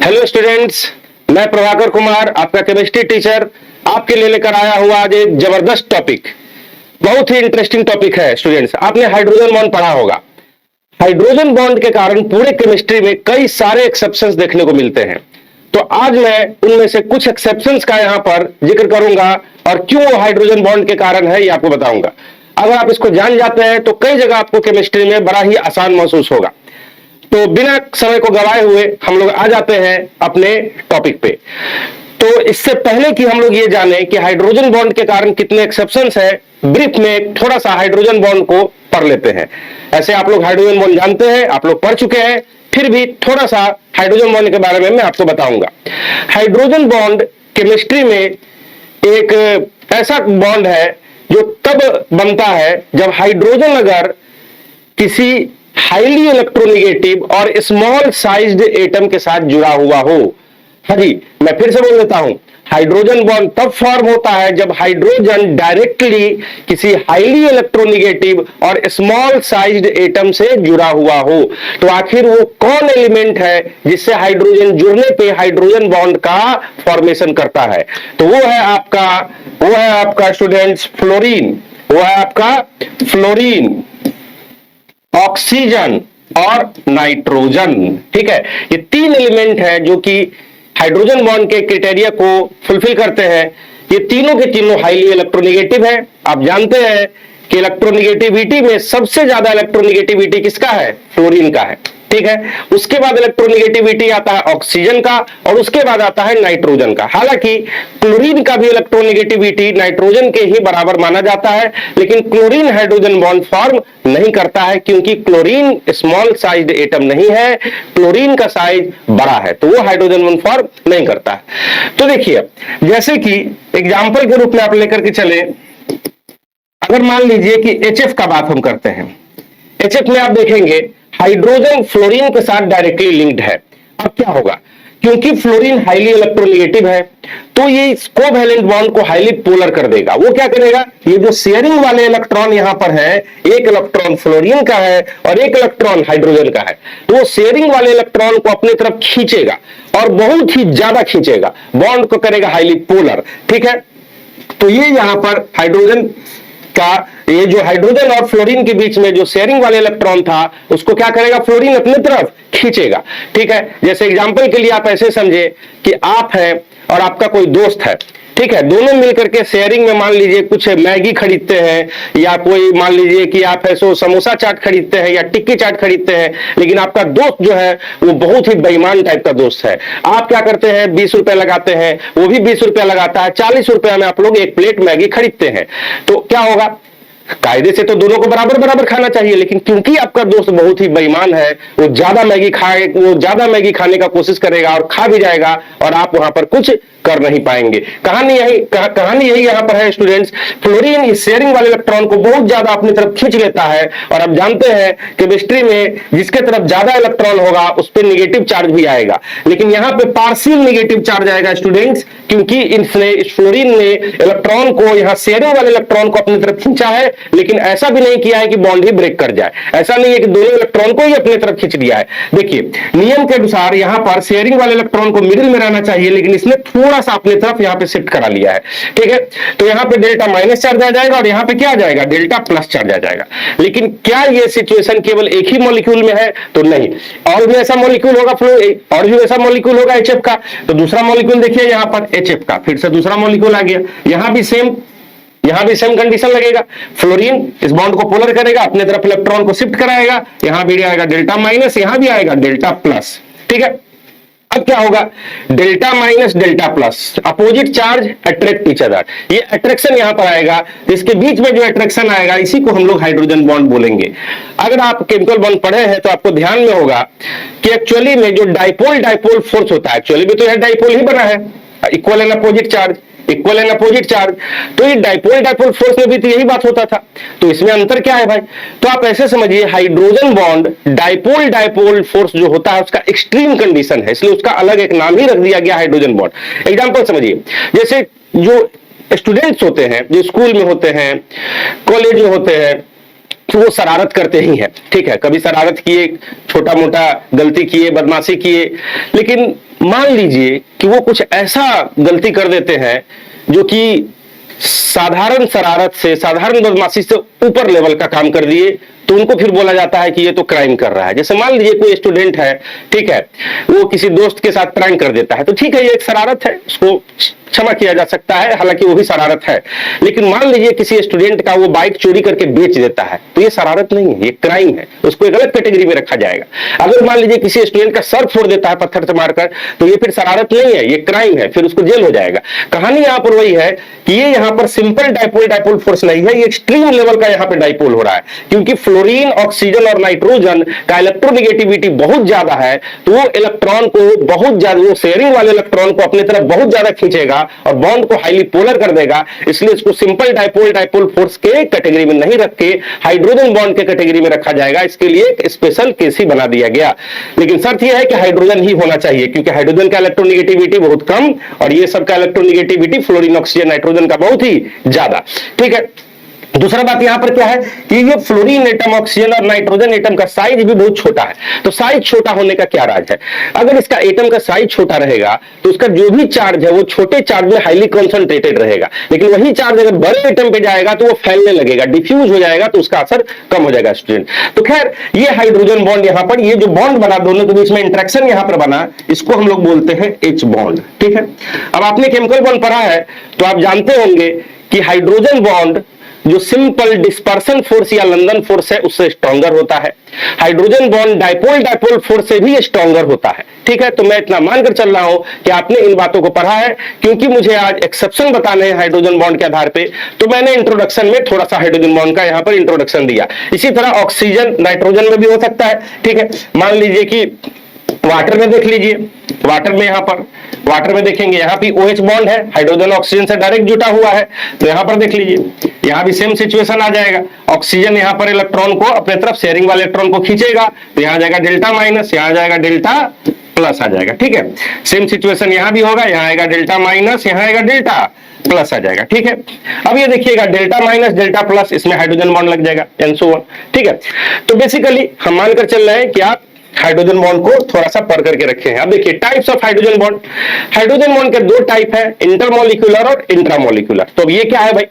Hello students, मैं प्रभाकर कुमार आपका chemistry teacher आपके लिए लेकर आया हुआ आज एक जबरदस्त टॉपिक। बहुत ही इंटरेस्टिंग टॉपिक है स्टूडेंट्स। आपने हाइड्रोजन बॉन्ड पढ़ा होगा। हाइड्रोजन बॉन्ड के कारण पूरे केमिस्ट्री में कई सारे एक्सेप्शंस देखने को मिलते हैं। तो आज मैं उनमें से कुछ एक्सेप्शंस का यहां पर जिक्र करूंगा और क्यों वो हाइड्रोजन बॉन्ड के कारण है ये आपको बताऊंगा। अगर आप इसको जान जाते हैं तो कई जगह आपको केमिस्ट्री में बड़ा ही आसान महसूस होगा। तो बिना समय को गवाए हुए हम लोग आ जाते हैं अपने टॉपिक पे। तो इससे पहले कि हम लोग ये जाने कि हाइड्रोजन बॉन्ड के कारण कितने एक्सेप्शंस है, ब्रीफ में थोड़ा सा हाइड्रोजन बॉन्ड को पढ़ लेते हैं। ऐसे आप लोग हाइड्रोजन बॉन्ड जानते हैं, आप लोग पढ़ चुके हैं, फिर भी थोड़ा सा हाइड्रोजन बॉन्ड के बारे में मैं आपको बताऊंगा। हाइड्रोजन बॉन्ड केमिस्ट्री में एक ऐसा बॉन्ड है जो तब बनता है जब हाइड्रोजन अगर किसी हाईली इलेक्ट्रोनेगेटिव और स्मॉल साइज्ड एटम के साथ जुड़ा हुआ हो। हाँ जी, मैं फिर से बोल देता हूं, हाइड्रोजन बॉन्ड तब फॉर्म होता है जब हाइड्रोजन डायरेक्टली किसी हाईली इलेक्ट्रोनेगेटिव और स्मॉल साइज्ड एटम से जुड़ा हुआ हो। तो आखिर वो कौन एलिमेंट है जिससे हाइड्रोजन जुड़ने पे हाइड्रोजन बॉन्ड का फॉर्मेशन करता है? तो वो है आपका स्टूडेंट्स फ्लोरीन। वो है आपका फ्लोरीन, ऑक्सीजन और नाइट्रोजन। ठीक है, ये तीन एलिमेंट है जो कि हाइड्रोजन बॉन्ड के क्राइटेरिया को फुलफिल करते हैं। ये तीनों के तीनों हाईली इलेक्ट्रोनेगेटिव है। आप जानते हैं कि इलेक्ट्रोनेगेटिविटी में सबसे ज्यादा इलेक्ट्रोनेगेटिविटी किसका है? फ्लोरीन का है। ठीक है, उसके बाद इलेक्ट्रोनेगेटिविटी आता है ऑक्सीजन का और उसके बाद आता है नाइट्रोजन का। हालांकि क्लोरीन का भी इलेक्ट्रोनेगेटिविटी नाइट्रोजन के ही बराबर माना जाता है, लेकिन क्लोरीन हाइड्रोजन बॉन्ड फॉर्म नहीं करता है क्योंकि क्लोरीन स्मॉल साइज्ड एटम नहीं है, क्लोरीन का साइज बड़ा है, तो वो हाइड्रोजन बॉन्ड फॉर्म नहीं करता है। तो देखिए, जैसे कि एग्जाम्पल के रूप में आप लेकर के चले, अगर मान लीजिए कि HF का बात हम करते हैं। HF में आप देखेंगे हाइड्रोजन फ्लोरीन के साथ डायरेक्टली लिंक्ड है। अब क्या होगा? क्योंकि फ्लोरीन हाईली इलेक्ट्रोनेगेटिव है तो ये कोवैलेंट बॉन्ड को हाईली पोलर कर देगा। वो क्या करेगा? ये जो शेयरिंग वाले इलेक्ट्रॉन यहां पर है, एक इलेक्ट्रॉन फ्लोरीन का है और एक इलेक्ट्रॉन हाइड्रोजन का है, तो वो शेयरिंग वाले इलेक्ट्रॉन को अपनी तरफ खींचेगा और बहुत ही ज्यादा खींचेगा, बॉन्ड को करेगा हाईली पोलर। ठीक है, तो ये यहां पर हाइड्रोजन का, ये जो हाइड्रोजन और फ्लोरीन के बीच में जो शेयरिंग वाले इलेक्ट्रॉन था उसको क्या करेगा? फ्लोरीन अपनी तरफ खींचेगा। ठीक है, जैसे एग्जांपल के लिए आप ऐसे समझे कि आप हैं और आपका कोई दोस्त है। ठीक है, दोनों मिलकर के शेयरिंग में मान लीजिए कुछ मैगी खरीदते हैं, या कोई मान लीजिए कि आप ऐसो समोसा चाट खरीदते हैं या टिक्की चाट खरीदते हैं, लेकिन आपका दोस्त जो है वो बहुत ही बेईमान टाइप का दोस्त है। आप क्या करते हैं? 20 रुपए लगाते हैं, वो भी 20 रुपया लगाता है, 40 रुपया में आप लोग एक प्लेट मैगी खरीदते हैं। तो क्या होगा? कायदे से तो दोनों को बराबर बराबर खाना चाहिए, लेकिन क्योंकि आपका दोस्त बहुत ही बेईमान है, वो ज्यादा मैगी खाने का कोशिश करेगा और खा भी जाएगा और आप वहां पर कुछ कर नहीं पाएंगे। कहानी यही यहां पर है स्टूडेंट्स। फ्लोरीन इस शेयरिंग वाले इलेक्ट्रॉन को बहुत ज्यादा अपनी तरफ खींच लेता है और आप जानते हैं केमिस्ट्री में जिसके तरफ ज्यादा इलेक्ट्रॉन होगा उस पर निगेटिव चार्ज भी आएगा, लेकिन यहां पे पार्शियल निगेटिव चार्ज आएगा स्टूडेंट्स, क्योंकि फ्लोरीन ने इलेक्ट्रॉन को, यहां शेयरिंग वाले इलेक्ट्रॉन को अपनी तरफ खींचा है, लेकिन ऐसा भी नहीं किया है कि बॉन्ड ही ब्रेक कर जाए। ऐसा नहीं है कि दोनों इलेक्ट्रॉन को ही अपनी तरफ खींच दिया है। देखिए, नियम के अनुसार यहां पर शेयरिंग वाले इलेक्ट्रॉन को मिडिल में रहना चाहिए, लेकिन इसने थोड़ा सा अपनी तरफ यहां पे शिफ्ट करा लिया है। ठीक है, तो यहां पे डेल्टा माइनस चार्ज आ जाएगा और यहां पे क्या आ जाएगा? डेल्टा प्लस चार्ज आ जाएगा। लेकिन क्या ये सिचुएशन केवल एक ही मॉलिक्यूल में है? तो नहीं, और भी ऐसा मॉलिक्यूल होगा और भी ऐसा मॉलिक्यूल होगा HF का। तो दूसरा मॉलिक्यूल देखिए यहां पर HF का, फिर से दूसरा मॉलिक्यूल आ गया। यहां भी सेम कंडीशन लगेगा। फ्लोरीन इस बॉन्ड को पोलर करेगा, अपने तरफ इलेक्ट्रॉन को शिफ्ट कराएगा, यहां भी आएगा डेल्टा माइनस, यहां भी आएगा डेल्टा प्लस। ठीक है, अब क्या होगा? Delta minus delta plus, opposite charge attract each other, ये अट्रैक्शन यहां पर आएगा। इसके बीच में जो अट्रैक्शन आएगा इसी को हम लोग हाइड्रोजन बॉन्ड बोलेंगे। अगर आप केमिकल बॉन्ड पढ़े हैं तो आपको ध्यान में होगा कि एक्चुअली में जो डाइपोल फोर्स होता है, एक्चुअली में तो यह डाइपोल ही बना है, equal and opposite charge, equal and opposite charge. तो ये डाइपोल फोर्स में भी तो यही बात होता था। तो इसमें अंतर क्या है भाई? तो आप ऐसे समझिए, हाइड्रोजन बॉन्ड डाइपोल फोर्स जो होता है उसका एक्सट्रीम कंडीशन है, इसलिए उसका अलग एक नाम ही रख दिया गया हाइड्रोजन बॉन्ड। एग्जांपल समझिए, जैसे जो स्टूडेंट्स होते हैं, जो स्कूल में होते हैं, कॉलेज में होते हैं, तो वो शरारत करते ही हैं। ठीक है, कभी शरारत किए, छोटा मोटा गलती किए, बदमाशी किए, लेकिन मान लीजिए कि वो कुछ ऐसा गलती कर देते हैं जो कि साधारण शरारत से, साधारण बदमाशी से ऊपर लेवल का काम कर दिए, तो उनको फिर बोला जाता है कि ये तो क्राइम कर रहा है। जैसे मान लीजिए कोई स्टूडेंट है, ठीक है, वो किसी दोस्त के साथ प्रैंक कर देता है, तो ठीक है, ये एक शरारत है, उसको क्षमा किया जा सकता है, हालांकि वो भी शरारत है। लेकिन मान लीजिए किसी स्टूडेंट का वो बाइक चोरी करके बेच देता है, तो ये शरारत नहीं है, ये क्राइम है, उसको एक अलग कैटेगरी में रखा जाएगा। अगर मान लीजिए किसी स्टूडेंट का सर फोड़ देता है पत्थर से मारकर, तो ये फिर शरारत नहीं है, ये क्राइम है, फिर उसको जेल हो जाएगा। कहानी यहां पर वही है कि ये यहां पर सिंपल डाइपोल फोर्स नहीं है, ये एक्सट्रीम लेवल का यहां पर डाइपोल हो रहा है, क्योंकि फ्लोरीन, ऑक्सीजन और नाइट्रोजन का इलेक्ट्रोनेगेटिविटी बहुत ज्यादा है, तो वो इलेक्ट्रॉन को बहुत ज्यादा, वो शेयरिंग वाले इलेक्ट्रॉन को अपनी तरफ बहुत ज्यादा खींचेगा और बॉन्ड को हाईली पोलर कर देगा। इसलिए इसको सिंपल डाइपोल फोर्स के कैटेगरी में नहीं रख के हाइड्रोजन बॉन्ड के कैटेगरी में रखा जाएगा। इसके लिए एक स्पेशल केस ही बना दिया गया, लेकिन शर्त यह है कि हाइड्रोजन ही होना चाहिए, क्योंकि हाइड्रोजन का इलेक्ट्रोनेगेटिविटी बहुत कम और ये सब का इलेक्ट्रोनेगेटिविटी फ्लोरीन, ऑक्सीजन, नाइट्रोजन का बहुत ही ज्यादा। ठीक है, दूसरा बात यहां पर क्या है कि ये फ्लोरीन एटम, ऑक्सीजन और नाइट्रोजन एटम का साइज भी बहुत छोटा है। तो साइज छोटा होने का क्या राज है? अगर इसका एटम का साइज छोटा रहेगा तो उसका जो भी चार्ज है वो छोटे चार्ज में हाईली कॉन्सेंट्रेटेड रहेगा, लेकिन वही चार्ज अगर बड़े एटम पे जाएगा तो वो फैलने लगेगा, डिफ्यूज हो जाएगा, तो उसका असर कम हो जाएगा स्टूडेंट। तो खैर, ये हाइड्रोजन बॉन्ड यहां पर, ये जो बॉन्ड बना दोनों के बीच में इंटरेक्शन यहां पर बना, इसको हम लोग बोलते हैं एच बॉन्ड। ठीक है, अब आपने केमिकल बॉन्ड पढ़ा है तो आप जानते होंगे कि हाइड्रोजन बॉन्ड जो सिंपल डिस्पर्सन फोर्स या लंदन फोर्स है उससे स्ट्रॉन्गर होता है। हाइड्रोजन बॉन्ड डाइपोल फोर्स से भी स्ट्रॉन्गर होता है। ठीक है, तो मैं इतना मानकर चल रहा हूं कि आपने इन बातों को पढ़ा है, क्योंकि मुझे आज एक्सेप्शन बताने हैं हाइड्रोजन बॉन्ड के आधार पे, तो मैंने इंट्रोडक्शन में थोड़ा सा हाइड्रोजन बॉन्ड का यहां पर इंट्रोडक्शन दिया। इसी तरह ऑक्सीजन नाइट्रोजन में भी हो सकता है। ठीक है, मान लीजिए कि वाटर में देख लीजिए, वाटर में यहां पर वाटर में देखेंगे, यहां भी OH बॉन्ड है, हाइड्रोजन ऑक्सीजन से डायरेक्ट जुटा हुआ है, तो यहां पर देख लीजिए, यहां भी सेम सिचुएशन आ जाएगा। ऑक्सीजन यहां पर इलेक्ट्रॉन को अपने तरफ, शेयरिंग वाले इलेक्ट्रॉन को खींचेगा, तो यहां जाएगा डेल्टा माइनस, यहां जाएगा डेल्टा प्लस आ जाएगा। ठीक है, सेम सिचुएशन यहां भी होगा, यहां आएगा डेल्टा माइनस, यहां आएगा डेल्टा प्लस आ जाएगा। ठीक है, अब ये देखिएगा डेल्टा माइनस डेल्टा प्लस, इसमें हाइड्रोजन बॉन्ड लग जाएगा एंड सो ऑन। ठीक है, तो बेसिकली हम मानकर चल रहे हैं कि आप हाइड्रोजन बॉन्ड को थोड़ा सा पढ़ करके रखे हैं। अब देखिए types of hydrogen bond. Hydrogen bond के दो टाइप है, इंटरमोलिक्यूलर और इंट्रामोलिक्यूलर। तो ये क्या है भाई?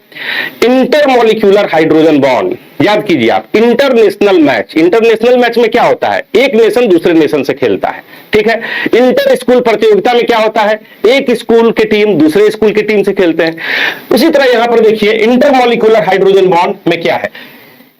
इंटरमोलिक्यूलर हाइड्रोजन बॉन्ड, याद कीजिए आप, इंटरनेशनल मैच। इंटरनेशनल मैच में क्या होता है? एक नेशन दूसरे नेशन से खेलता है। ठीक है, इंटर स्कूल प्रतियोगिता में क्या होता है? एक स्कूल की टीम दूसरे स्कूल की टीम से खेलते हैं। उसी तरह यहां पर देखिए इंटरमोलिक्यूलर हाइड्रोजन बॉन्ड में क्या है?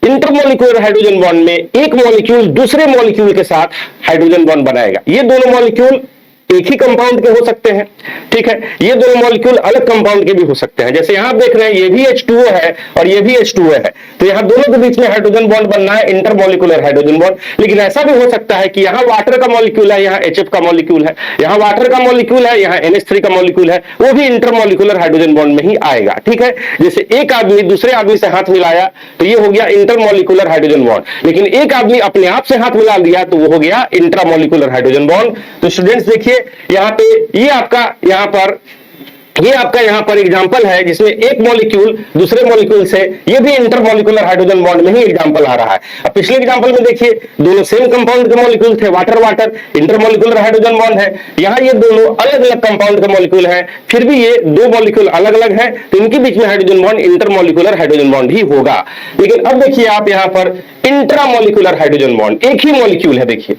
इंटरमोलिक्यूलर हाइड्रोजन बॉन्ड में एक मॉलिक्यूल दूसरे मॉलिक्यूल के साथ हाइड्रोजन बॉन्ड बनाएगा। ये दोनों मॉलिक्यूल एक ही कंपाउंड के हो सकते हैं। ठीक है, ये दोनों मॉलिक्यूल अलग कंपाउंड के भी हो सकते हैं। जैसे यहां आप देख रहे हैं ये भी H2O है और ये भी H2O है, तो यहां दोनों के बीच में हाइड्रोजन बॉन्ड बनना है, इंटरमोलिक्यूलर हाइड्रोजन बॉन्ड। लेकिन ऐसा भी हो सकता है कि यहां वाटर का मॉलिक्यूल है, यहां HF का मॉलिक्यूल है, यहां वाटर का मॉलिक्यूल है, यहां NH3 का मॉलिक्यूल है, वो भी इंटरमोलिक्यूलर हाइड्रोजन बॉन्ड में ही आएगा। ठीक है, जैसे एक आदमी दूसरे आदमी से हाथ मिलाया तो ये हो गया इंटरमोलिक्यूलर हाइड्रोजन बॉन्ड, लेकिन एक आदमी अपने आप से हाथ मिला लिया तो वो हो गया इंट्रामोलिक्यूलर हाइड्रोजन बॉन्ड। तो स्टूडेंट्स देखिए यहां पे ये आपका यहां पर एग्जांपल है जिसमें एक मॉलिक्यूल दूसरे मॉलिक्यूल से, ये भी इंटरमोलिक्यूलर हाइड्रोजन बॉन्ड में ही एग्जांपल आ रहा है। अब पिछले एग्जांपल में देखिए दोनों सेम कंपाउंड के मॉलिक्यूल थे, water water, intermolecular hydrogen bond है। यहां ये दोनों अलग अलग कंपाउंड के मॉलिक्यूल हैं, फिर भी ये दो मॉलिक्यूल अलग अलग हैं, तो इनके बीच में hydrogen bond intermolecular hydrogen bond ही होगा। लेकिन अब देखिए आप यहां पर इंट्रामोलिक्यूलर हाइड्रोजन बॉन्ड, एक ही मॉलिक्यूल है, देखिए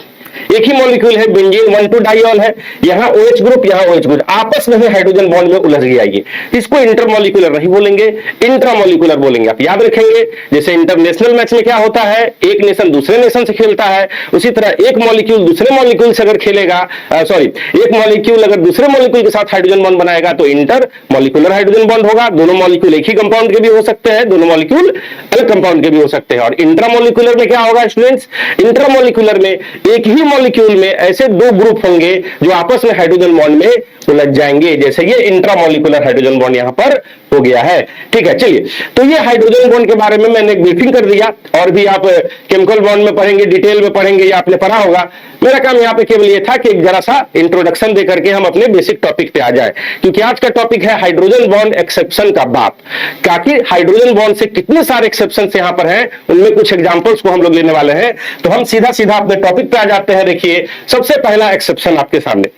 एक ही मॉलिक्यूल है, बेंजीन 1,2 डाइऑल है, यहां OH ग्रुप यहां OH ग्रुप, आपस में ही हाइड्रोजन बॉन्ड में उलझ गया। ये इसको इंटरमोलिक्यूलर नहीं बोलेंगे, इंट्रामोलिक्यूलर बोलेंगे। आप याद रखेंगे, जैसे इंटरनेशनल मैच में क्या होता है, एक नेशन दूसरे नेशन से खेलता है, उसी तरह एक मॉलिक्यूल दूसरे मॉलिक्यूल से अगर खेलेगा, एक मॉलिक्यूल अगर दूसरे मॉलिक्यूल के साथ हाइड्रोजन बॉन्ड बनाएगा तो इंटरमोलिक्यूलर हाइड्रोजन बॉन्ड होगा। दोनों मॉलिक्यूल एक ही कंपाउंड के भी हो सकते हैं, दोनों मॉलिक्यूल अलग कंपाउंड के भी हो सकते हैं। और इंट्रामोलिक्यूलर में क्या होगा स्टूडेंट्स? इंट्रामोलिक्यूलर में एक ही मॉलिक्यूल में ऐसे दो ग्रुप होंगे जो आपस में हाइड्रोजन बॉन्ड में उलझ जाएंगे, जैसे ये इंट्रामोलिक्यूलर हाइड्रोजन बॉन्ड यहां पर हो गया है। ठीक है, चलिए, तो ये हाइड्रोजन बॉन्ड के बारे में मैंने ब्रीफिंग कर दिया, और भी आप केमिकल बॉन्ड में पढ़ेंगे, डिटेल में पढ़ेंगे, ये आपने पढ़ा होगा। मेरा काम यहां पे केवल ये था कि एक जरा सा इंट्रोडक्शन दे करके हम अपने बेसिक टॉपिक पे आ जाए, क्योंकि आज का टॉपिक है हाइड्रोजन बॉन्ड एक्सेप्शन का बाप। ताकि हाइड्रोजन बॉन्ड से कितने सारे एक्सेप्शन यहां पर हैं, उनमें कुछ एग्जांपल्स को हम लोग लेने वाले हैं। तो हम सीधा सीधा अपने टॉपिक पे आ जाते हैं। देखिए सबसे पहला एक्सेप्शन आपके सामने,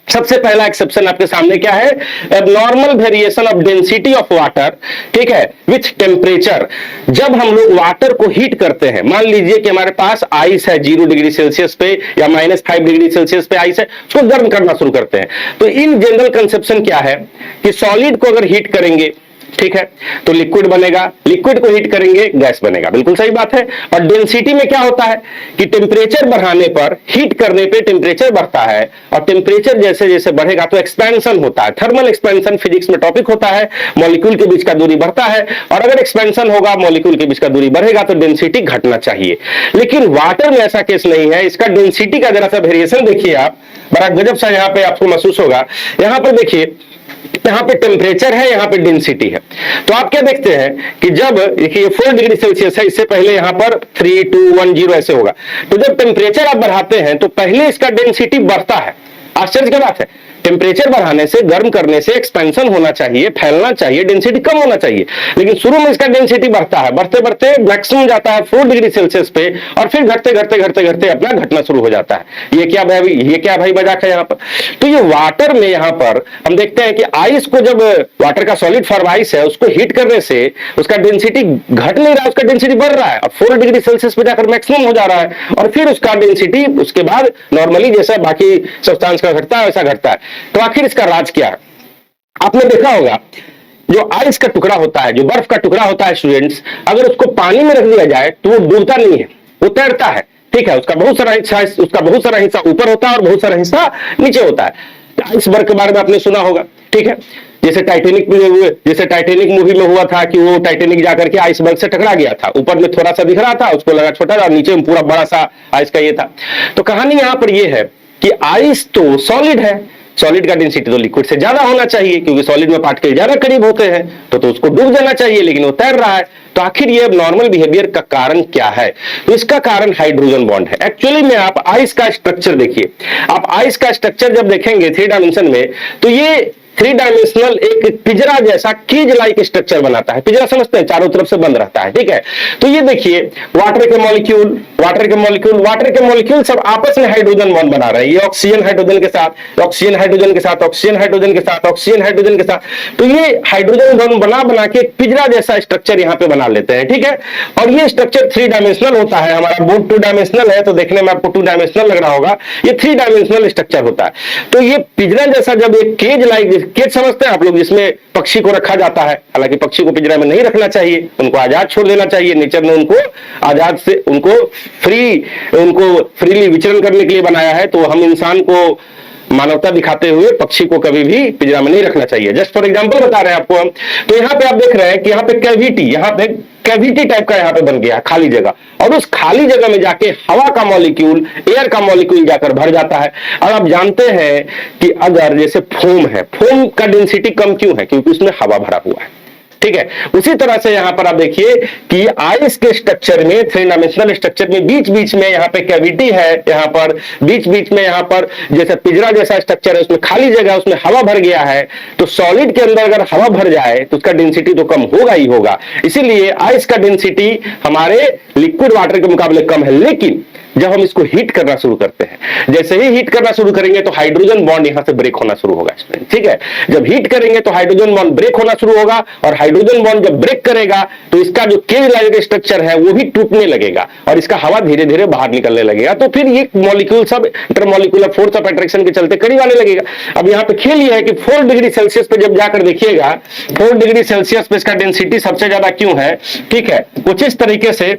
सबसे पहला एक्सेप्शन आपके सामने क्या है, abnormal variation of density of water, ठीक है, विथ टेम्परेचर। जब हम लोग वाटर को हीट करते हैं, मान लीजिए कि हमारे पास आइस है 0 डिग्री सेल्सियस पे या -5 डिग्री सेल्सियस पे आइस है, उसको गर्म करना शुरू करते हैं। तो इन जनरल कंसेप्शन क्या है कि सॉलिड को अगर हीट करेंगे, ठीक है, तो लिक्विड बनेगा, लिक्विड को हीट करेंगे गैस बनेगा, बिल्कुल सही बात है। और डेंसिटी में क्या होता है कि टेम्परेचर बढ़ाने पर, हीट करने पे टेम्परेचर बढ़ता है, और टेम्परेचर जैसे जैसे बढ़ेगा तो एक्सपेंशन होता है, थर्मल एक्सपेंशन फिजिक्स में टॉपिक होता है, मॉलिक्यूल के बीच का दूरी बढ़ता है, और अगर एक्सपेंशन होगा, मॉलिक्यूल के बीच का दूरी बढ़ेगा तो डेंसिटी घटना चाहिए। लेकिन वाटर में ऐसा केस नहीं है, इसका डेंसिटी का जरा सा वेरिएशन देखिए आप, बड़ा गजब सा यहाँ पे आपको महसूस होगा। यहाँ पर देखिए, यहां पे टेम्परेचर है, यहां पे डेंसिटी है। तो आप क्या देखते हैं कि जब देखिए 4 डिग्री सेल्सियस है, इससे पहले यहां पर 3, 2, 1, 0 ऐसे होगा। तो जब टेम्परेचर आप बढ़ाते हैं तो पहले इसका डेंसिटी बढ़ता है। आश्चर्य की बात है, टेम्परेचर बढ़ाने से, गर्म करने से एक्सपेंशन होना चाहिए, फैलना चाहिए, डेंसिटी कम होना चाहिए, लेकिन शुरू में इसका डेंसिटी बढ़ता है, बढ़ते बढ़ते मैक्सिमम जाता है 4 डिग्री सेल्सियस पे, और फिर घटते घटते घटते घटते अपना घटना शुरू हो जाता है। ये क्या भाई मजाक है यहाँ पर। तो ये वाटर में यहाँ पर हम देखते हैं कि आइस को, जब वाटर का सॉलिड फॉर्म आइस है, उसको हीट करने से उसका डेंसिटी घट नहीं रहा, उसका डेंसिटी बढ़ रहा है, और 4 डिग्री सेल्सियस पे जाकर मैक्सिमम हो जा रहा है, और फिर उसका डेंसिटी उसके बाद नॉर्मली जैसा बाकी सब्सटेंस का घटता है वैसा घटता है। तो आखिर इसका राज क्या है? आपने देखा होगा, जो आइस का टुकड़ा होता है, जो बर्फ का टुकड़ा होता है स्टूडेंट्स, अगर उसको पानी में रख दिया जाए तो वो डूबता नहीं है, वो तैरता है, ठीक है। उसका बहुत सारा हिस्सा ऊपर होता है और बहुत सारा हिस्सा नीचे होता है। आइसबर्ग के बारे में आपने सुना होगा, ठीक है, जैसे टाइटेनिक मूवी में हुआ था कि वो टाइटेनिक जाकर के आइसबर्ग से टकरा गया था, ऊपर में थोड़ा सा दिख रहा था, उसको लगा छोटा, और नीचे में पूरा बड़ा सा आइस का ये था। तो कहानी यहां पर ये है कि आइस तो सॉलिड है, सॉलिड का डेंसिटी तो लिक्विड से ज्यादा होना चाहिए, क्योंकि सॉलिड में पार्टिकल ज्यादा करीब होते हैं, तो उसको डूब जाना चाहिए, लेकिन वो तैर रहा है। तो आखिर ये नॉर्मल बिहेवियर का कारण क्या है? तो इसका कारण हाइड्रोजन बॉन्ड है। एक्चुअली में आप आइस का स्ट्रक्चर देखिए, आप आइस का स्ट्रक्चर जब देखेंगे 3 डायमेंशन में, तो ये 3 डायमेंशनल एक पिंजरा जैसा केज लाइक स्ट्रक्चर बनाता है। पिंजरा समझते हैं, चारों तरफ से बंद रहता है, ठीक है। तो ये देखिए, वाटर के मॉलिक्यूल सब आपस में हाइड्रोजन बॉन्ड बना रहे हैं। ये ऑक्सीजन हाइड्रोजन के साथ, ऑक्सीजन हाइड्रोजन के साथ, ऑक्सीजन हाइड्रोजन के साथ, ऑक्सीजन हाइड्रोजन के साथ। तो ये हाइड्रोजन बॉन्ड बना के एक पिंजरा जैसा स्ट्रक्चर यहाँ पे बना लेते हैं, ठीक है। और ये स्ट्रक्चर 3 डायमेंशनल होता है। हमारा बोर्ड 2 डायमेंशनल है, तो देखने में आपको 2 डायमेंशनल लग रहा होगा, ये 3 डायमेंशनल स्ट्रक्चर होता है। तो ये पिंजरा जैसा, जब एक केज लाइक, केज समझते हैं आप लोग, जिसमें पक्षी को रखा जाता है, हालांकि पक्षी को पिंजरा में नहीं रखना चाहिए, उनको आजाद छोड़ देना चाहिए, नेचर ने उनको आजाद से, उनको फ्रीली विचरण करने के लिए बनाया है। तो हम इंसान को मानवता दिखाते हुए पक्षी को कभी भी पिंजरा में नहीं रखना चाहिए। जस्ट फॉर एग्जांपल बता रहे हैं आपको हम। तो यहाँ पे आप देख रहे हैं कि यहाँ पे कैविटी टाइप का यहाँ पे बन गया खाली जगह, और उस खाली जगह में जाके हवा का मॉलिक्यूल, एयर का मॉलिक्यूल जाकर भर जाता है। और आप जानते हैं कि अगर जैसे फोम है, फोम का डेंसिटी कम क्यों है? क्योंकि उसमें हवा भरा हुआ है, ठीक है। उसी तरह से यहां पर आप देखिए कि आइस के स्ट्रक्चर में, 3 डायमेंशनल स्ट्रक्चर में बीच बीच में यहाँ पे कैविटी है, यहाँ पर बीच बीच में यहाँ पर जैसे पिंजरा जैसा स्ट्रक्चर है, उसमें खाली जगह, उसमें हवा भर गया है। तो सॉलिड के अंदर अगर हवा भर जाए तो उसका डेंसिटी तो कम होगा ही होगा। इसीलिए आइस का डेंसिटी हमारे लिक्विड वाटर के मुकाबले कम है। लेकिन जब हम इसको हीट करना शुरू करते हैं, जैसे ही हीट करना शुरू करेंगे तो हाइड्रोजन बॉन्ड यहां से ब्रेक होना शुरू होगा, ठीक है। जब हीट करेंगे तो हाइड्रोजन बॉन्ड ब्रेक होना शुरू होगा, और हाइड्रोजन बॉन्ड जब ब्रेक करेगा तो इसका जो केज लाइक स्ट्रक्चर है वो भी टूटने लगेगा, और इसका हवा धीरे धीरे बाहर निकलने लगेगा। तो फिर ये मॉलिक्यूल सब इंटरमॉलिक्यूलर फोर्स ऑफ अट्रैक्शन के चलते करीब आने लगेगा। अब यहाँ पे खेल ये है कि 4 डिग्री सेल्सियस पे जब जाकर देखिएगा, 4 डिग्री सेल्सियस पे इसका डेंसिटी सबसे ज्यादा क्यों है, ठीक है। कुछ इस तरीके से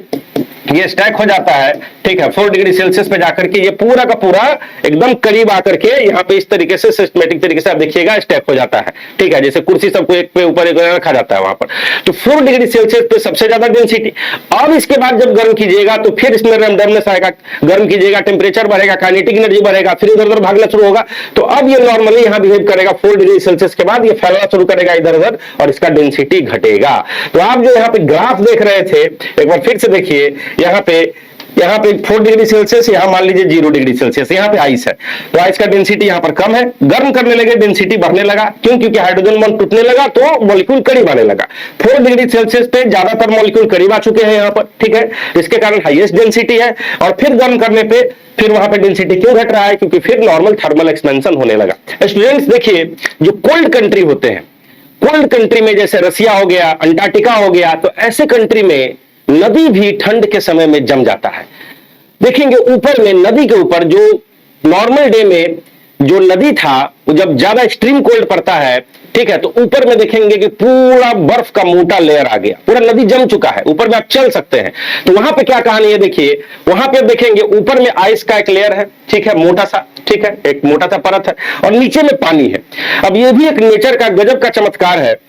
ये स्टैक हो जाता है, ठीक है। 4 डिग्री सेल्सियस पे जाकर के ये पूरा का पूरा एकदम करीब आकर के यहाँ पे इस तरीके से सिस्टमेटिक तरीके से आप देखिएगा स्टैक हो जाता है, ठीक है। जैसे कुर्सी सबको एक पे ऊपर एक रखा जाता है वहां पर। तो 4 डिग्री सेल्सियस पे सबसे ज्यादा डेंसिटी। अब इसके बाद जब गर्म कीजिएगा तो फिर इसमें रैंडमनेस आएगा, गर्म कीजिएगा, टेम्परेचर बढ़ेगा, काइनेटिक एनर्जी बढ़ेगा, फिर इधर उधर भागना शुरू होगा। तो अब ये नॉर्मली यहाँ बिहेव करेगा, 4 डिग्री सेल्सियस के बाद ये फैलना शुरू करेगा इधर उधर, और इसका डेंसिटी घटेगा। तो आप जो यहाँ पे ग्राफ देख रहे थे, एक बार फिर से देखिए, यहाँ पे यहाँ पे 4 डिग्री सेल्सियस, यहाँ मान लीजिए 0 डिग्री सेल्सियस, यहाँ पे आइस है, तो आइस का डेंसिटी यहाँ पर कम है, गर्म करने लगे डेंसिटी बढ़ने लगा, क्यों? क्योंकि हाइड्रोजन बॉन्ड टूटने लगा तो मॉलिक्यूल करीब आने लगा। 4 डिग्री सेल्सियस पे ज्यादातर मॉलिक्यूल करीब आ चुके हैं यहाँ पर, ठीक है, इसके कारण हाईएस्ट डेंसिटी है। और फिर गर्म करने पे फिर वहां पे डेंसिटी क्यों घट रहा है? क्योंकि फिर नॉर्मल थर्मल एक्सपेंशन होने लगा। स्टूडेंट्स देखिए, जो कोल्ड कंट्री होते हैं, कोल्ड कंट्री में जैसे रसिया हो गया, अंटार्कटिका हो गया, तो ऐसे कंट्री में नदी भी ठंड के समय में जम जाता है। देखेंगे ऊपर में नदी के ऊपर जो नॉर्मल डे में जो नदी था, वो जब ज्यादा एक्सट्रीम कोल्ड पड़ता है, ठीक है, तो ऊपर में देखेंगे कि पूरा बर्फ का मोटा लेयर आ गया, पूरा नदी जम चुका है, ऊपर में आप चल सकते हैं। तो वहां पे क्या कहानी है देखिए, वहां पे देखेंगे ऊपर में आइस का एक लेयर है, ठीक है, मोटा सा, ठीक है, एक मोटा सा परत है, और नीचे में पानी है। अब ये भी एक नेचर का गजब का चमत्कार है,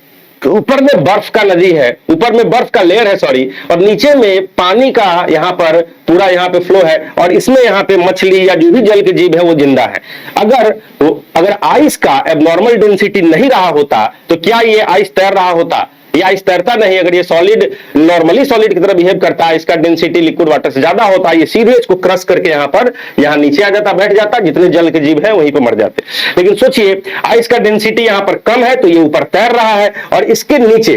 ऊपर में बर्फ का नदी है, ऊपर में बर्फ का लेयर है, सॉरी, और नीचे में पानी का यहाँ पर पूरा यहाँ पे फ्लो है, और इसमें यहाँ पे मछली या जो भी जल के जीव है वो जिंदा है। अगर आइस का एबनॉर्मल डेंसिटी नहीं रहा होता तो क्या ये आइस तैर रहा होता? ये आइस तैरता नहीं। अगर ये सॉलिड नॉर्मली सॉलिड की तरह बिहेव करता है, इसका डेंसिटी लिक्विड वाटर से ज्यादा होता है, ये सीधे इसको क्रश करके यहाँ नीचे आ जाता, बैठ जाता, जितने जल के जीव हैं वहीं पे मर जाते। लेकिन सोचिए, आइस का डेंसिटी यहाँ पर कम है तो ये ऊपर तैर रहा है, और इसके नीचे,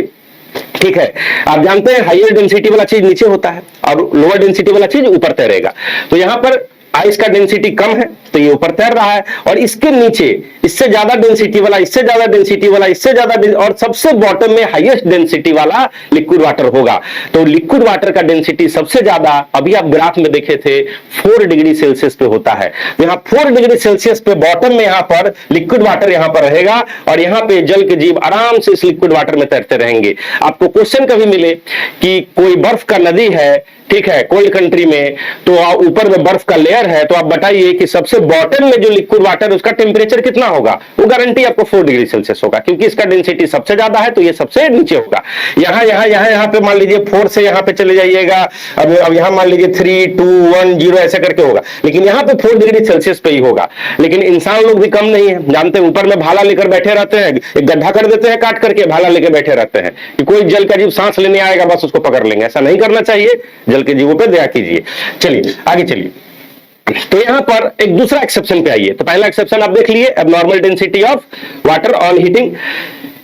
ठीक है, आप जानते हैं हाइयर डेंसिटी वाला चीज नीचे होता है और लोअर डेंसिटी वाला चीज ऊपर तैरेगा। तो यहां पर आइस का डेंसिटी कम है तो ये ऊपर तैर रहा है, और इसके नीचे इससे ज्यादा डेंसिटी वाला, इससे ज्यादा डेंसिटी वाला, इससे ज्यादा, और सबसे बॉटम में हाईएस्ट डेंसिटी वाला लिक्विड वाटर होगा। तो लिक्विड वाटर का डेंसिटी सबसे ज्यादा, अभी आप ग्राफ में देखे थे, 4 डिग्री सेल्सियस पे होता है। तो यहाँ 4 डिग्री सेल्सियस पे बॉटम में यहाँ पर लिक्विड वाटर यहाँ पर रहेगा, और यहाँ पे जल के जीव आराम से इस लिक्विड वाटर में तैरते रहेंगे। आपको क्वेश्चन कभी मिले कि कोई बर्फ का नदी है, ठीक है, कोल्ड कंट्री में, तो ऊपर में बर्फ का लेयर है, तो आप बताइए कि सबसे बॉटम में जो लिक्विड वाटर है उसका टेम्परेचर कितना होगा? वो गारंटी आपको 4 डिग्री सेल्सियस होगा, क्योंकि इसका डेंसिटी सबसे ज्यादा है, तो ये सबसे नीचे होगा। यहाँ पे मान लीजिए 4 से यहाँ पे चले जाइएगा, अब यहाँ मान लीजिए 3, 2, 1, 0 ऐसे करके होगा, लेकिन यहाँ पे 4 डिग्री सेल्सियस पे ही होगा। लेकिन इंसान लोग भी कम नहीं है, जानते हैं, ऊपर में भाला लेकर बैठे रहते हैं, एक गड्ढा कर देते हैं काट करके, भाला लेकर बैठे रहते हैं कि कोई जल का जीव सांस लेने आएगा बस उसको पकड़ लेंगे। ऐसा नहीं करना चाहिए, जल के जीवों पे दया कीजिए। चलिए आगे चलिए। तो यहां पर एक दूसरा एक्सेप्शन पे आइए। तो पहला एक्सेप्शन आप देख लिए, abnormal density of water on heating.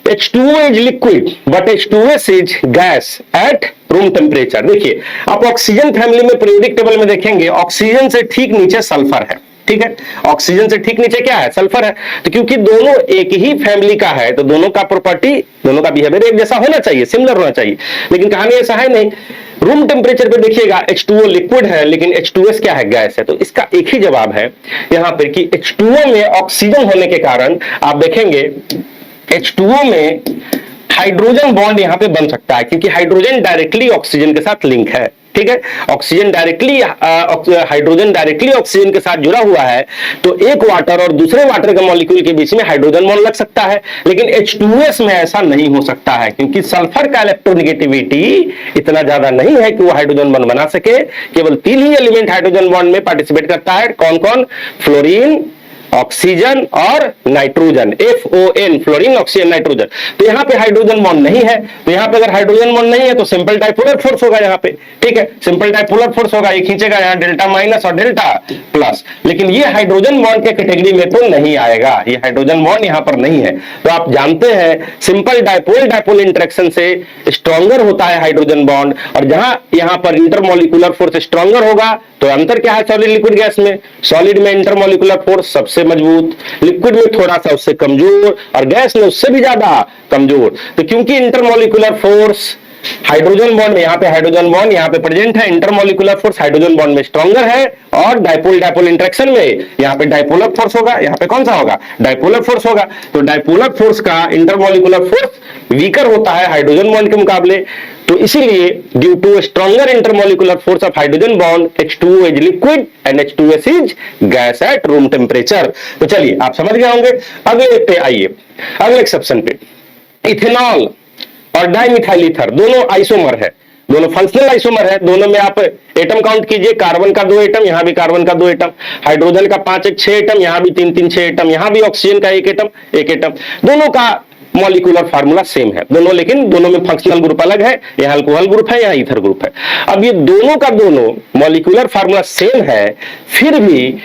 H2O is liquid but H2S is gas at room temperature. देखिए, आप ऑक्सीजन फैमिली में पीरियोडिक टेबल में देखेंगे, ऑक्सीजन से ठीक नीचे सल्फर है, ठीक है, ऑक्सीजन से ठीक नीचे क्या है? सल्फर है। तो क्योंकि दोनों एक ही फैमिली का है, तो दोनों का प्रॉपर्टी, दोनों का बिहेवियर एक जैसा होना चाहिए, सिमिलर होना चाहिए, लेकिन कहानी ऐसा है नहीं। रूम टेम्परेचर पे देखिएगा H2O लिक्विड है, लेकिन H2S क्या है? गैस है। तो इसका एक ही जवाब है यहां पर कि H2O में ऑक्सीजन होने के कारण आप देखेंगे H2O में हाइड्रोजन बॉन्ड यहां पे बन सकता है, क्योंकि हाइड्रोजन डायरेक्टली ऑक्सीजन के साथ लिंक है, ठीक है, oxygen directly, hydrogen directly oxygen के साथ जुड़ा हुआ है। तो एक वाटर और दूसरे वाटर के मॉलिक्यूल के बीच में हाइड्रोजन बॉन्ड लग सकता है, लेकिन H2S में ऐसा नहीं हो सकता है, क्योंकि सल्फर का इलेक्ट्रोनेगेटिविटी इतना ज्यादा नहीं है कि वो हाइड्रोजन बॉन्ड बना सके। केवल 3 ही एलिमेंट हाइड्रोजन बॉन्ड में पार्टिसिपेट करता है, कौन कौन? फ्लोरीन, ऑक्सीजन और nitrogen, FON, fluorine, oxygen, nitrogen. तो यहाँ पे हाइड्रोजन बॉन्ड नहीं है, तो यहाँ पे अगर हाइड्रोजन बॉन्ड नहीं है तो सिंपल डाइपोलर फोर्स होगा यहाँ पे, ठीक है, सिंपल डाइपोलर फोर्स होगा, ये खींचेगा यहाँ डेल्टा माइनस और डेल्टा प्लस। लेकिन ये हाइड्रोजन बॉन्ड के कैटेगरी में तो नहीं आएगा, ये हाइड्रोजन बॉन्ड यहाँ पर नहीं है। तो आप जानते हैं सिंपल डाइपोल डाइपोल इंटरेक्शन से स्ट्रॉन्गर होता है हाइड्रोजन बॉन्ड, और जहां यहाँ पर इंटरमोलिकुलर फोर्स स्ट्रॉन्गर होगा, तो अंतर क्या है सॉलिड लिक्विड गैस में? सॉलिड में इंटरमोलिकुलर फोर्स सबसे मजबूत, लिक्विड में थोड़ा सा उससे कमजोर, और गैस में उससे भी ज्यादा कमजोर। तो क्योंकि इंटरमोलिकुलर फोर्स हाइड्रोजन बॉन्ड में, यहाँ पे हाइड्रोजन बॉन्ड यहाँ पे प्रेजेंट है, इंटरमोलिकुलर फोर्स हाइड्रोजन बॉन्ड में स्ट्रॉन्गर है, और डाइपोल डाइपोल इंटरेक्शन में यहाँ पे डाइपोलर फोर्स होगा, यहाँ पे कौन सा होगा? डाइपोलर फोर्स होगा। तो डाइपोलर फोर्स का इंटरमोलिकुलर फोर्स वीकर होता है हाइड्रोजन बॉन्ड के मुकाबले। तो इसीलिए due to stronger intermolecular force of hydrogen bond H2O is liquid and H2S is gas at room temperature. तो चलिए आप समझ गए होंगे। अगले पे आइए, अगले एक्सेप्शन पे। इथेनॉल और डाइमिथाइल ईथर दोनों आइसोमर है, दोनों फंक्शनल आइसोमर है, दोनों में आप एटम काउंट कीजिए, कार्बन का 2 एटम, यहां भी कार्बन का 2 एटम, हाइड्रोजन का 5 1 6 एटम, यहां भी 3 3 6 एटम, यहां भी ऑक्सीजन का 1 एटम 1 एटम। दोनों का मॉलिक्यूलर फार्मूला सेम है दोनों, लेकिन दोनों में फंक्शनल ग्रुप अलग है, यहाँ अल्कोहल ग्रुप है, यहाँ ईथर ग्रुप है। अब ये दोनों का दोनों मॉलिक्यूलर फार्मूला सेम है, फिर भी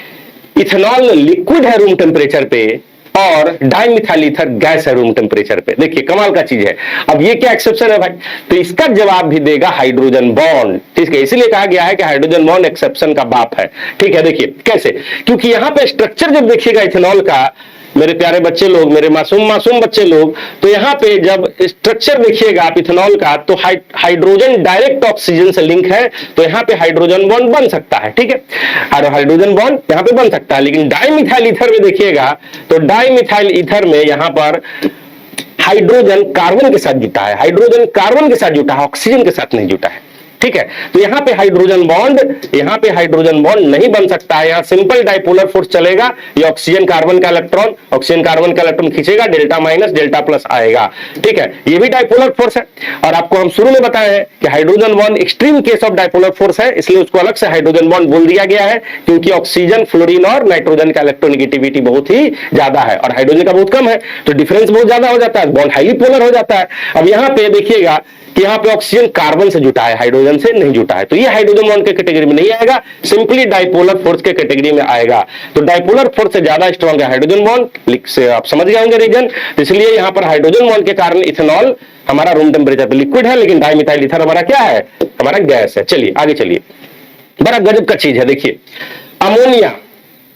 इथेनॉल लिक्विड है रूम टेम्परेचर पे और डाइमिथाइल ईथर गैस है रूम टेम्परेचर पे। देखिए कमाल का चीज है। अब ये क्या एक्सेप्शन है भाई? तो इसका जवाब भी देगा हाइड्रोजन बॉन्ड, ठीक है। इसलिए कहा गया है कि हाइड्रोजन बॉन्ड एक्सेप्शन का बाप है, ठीक है। देखिए कैसे, क्योंकि यहां पे स्ट्रक्चर जब देखिएगा इथेनॉल का, मेरे प्यारे बच्चे लोग, मेरे मासूम बच्चे लोग, तो यहां पे जब स्ट्रक्चर देखिएगा आप इथेनॉल का, तो हाइड्रोजन डायरेक्ट ऑक्सीजन से लिंक है, तो यहां पे हाइड्रोजन बॉन्ड बन सकता है, ठीक है। और हाइड्रोजन बॉन्ड यहां पे बन सकता है, लेकिन डाइमिथाइल ईथर में देखिएगा तो डाइमिथाइल ईथर में यहां पर हाइड्रोजन कार्बन के साथ जुटा है, हाइड्रोजन कार्बन के साथ जुटा है, ऑक्सीजन के साथ नहीं जुटा है, ठीक है। तो यहां पे हाइड्रोजन बॉन्ड नहीं बन सकता है, यहां सिंपल डाइपोलर फोर्स चलेगा, ये ऑक्सीजन कार्बन का इलेक्ट्रॉन खींचेगा, डेल्टा माइनस डेल्टा प्लस आएगा, ठीक है। ये भी डाइपोलर फोर्स है, और आपको हम शुरू में बताए हैं कि hydrogen bond extreme case of dipolar force है, इसलिए उसको अलग से हाइड्रोजन बॉन्ड बोल दिया गया है, क्योंकि ऑक्सीजन, फ्लोरीन और नाइट्रोजन का इलेक्ट्रोनेगेटिविटी बहुत ही ज्यादा है और हाइड्रोजन का बहुत कम है, तो डिफरेंस बहुत ज्यादा हो जाता है, बॉन्ड हाईली पोलर हो जाता है। अब यहां पे देखिएगा कि यहां पे ऑक्सीजन कार्बन से जुटा है, हाइड्रोजन से नहीं जुटा है, तो ये हाइड्रोजन बॉन्ड के कैटेगरी में नहीं आएगा, सिंपली डाइपोलर फोर्स के कैटेगरी में आएगा। तो डाइपोलर फोर्स से ज्यादा स्ट्रांग है हाइड्रोजन बॉन्ड, से आप समझ गए होंगे रीजन। तो इसलिए यहां पर हाइड्रोजन बॉन्ड के कारण इथेनॉल हमारा रूम टेम्परेचर पे लिक्विड है, लेकिन डाइमिथाइल ईथर हमारा क्या है? हमारा गैस है। चलिए आगे चलिए, बड़ा गजब का चीज है। देखिए अमोनिया,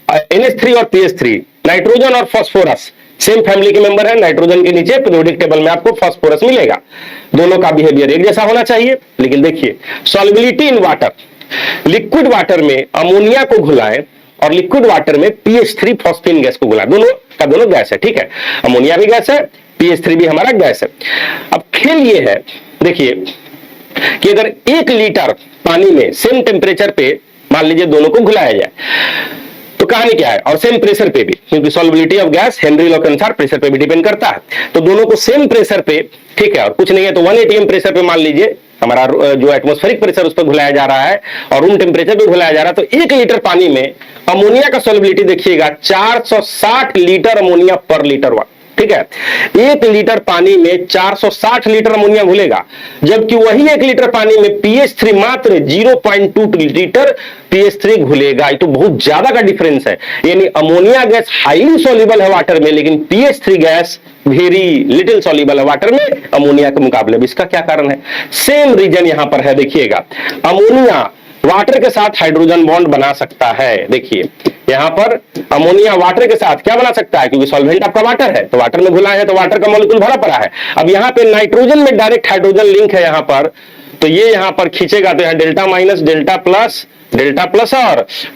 NH3 और PH3, नाइट्रोजन और फास्फोरस सेम फैमिली के मेंबर है, नाइट्रोजन के नीचे पीरियोडिक टेबल में आपको फास्फोरस मिलेगा। दोनों का बिहेवियर एक जैसा होना चाहिए, लेकिन देखिए solubility in water, liquid water में अमोनिया को घुलाएं और लिक्विड वाटर में PH3 फॉस्फीन गैस को घुलाएं, दोनों का दोनों गैस है, ठीक है। अमोनिया भी गैस है, PH3 भी हमारा गैस है। अब खेल ये है, देखिए कि अगर 1 लीटर पानी में सेम टेम्परेचर पे मान लीजिए दोनों को घुलाया जाए, तो कहानी क्या है, और सेम प्रेशर पे भी, क्योंकि solubility of gas Henry law के अनुसार प्रेशर पे भी डिपेंड करता है, तो दोनों को सेम प्रेशर पे, ठीक है, और कुछ नहीं है तो 1 atm प्रेशर पे मान लीजिए हमारा जो एटमॉस्फेरिक प्रेशर उस पर घुलाया जा रहा है और रूम टेम्परेचर पे घुलाया जा रहा है, तो 1 लीटर पानी में अमोनिया का सॉल्युबिलिटी देखिएगा 460 लीटर अमोनिया पर लीटर, ठीक है। 1 लीटर पानी में 460 लीटर अमोनिया घुलेगा, जबकि वही 1 लीटर पानी में PH3 मात्र 0.2 लीटर PH3 घुलेगा। ये तो बहुत ज्यादा का डिफरेंस है, यानी अमोनिया गैस हाईली सॉल्युबल है वाटर में, लेकिन PH3 gas very little soluble है वाटर में अमोनिया के मुकाबले। इसका क्या कारण है? सेम रीजन यहां पर है। देखिएगा अमोनिया वाटर के साथ हाइड्रोजन बॉन्ड बना सकता है, देखिए यहां पर अमोनिया वाटर के साथ क्या बना सकता है, क्योंकि सॉल्वेंट आपका वाटर है, तो वाटर में घुला है तो वाटर का मॉलिक्यूल भरा पड़ा है। अब यहां पे नाइट्रोजन में डायरेक्ट हाइड्रोजन लिंक है यहां पर, तो ये यहां पर खींचेगा तो यहां डेल्टा माइनस डेल्टा प्लस और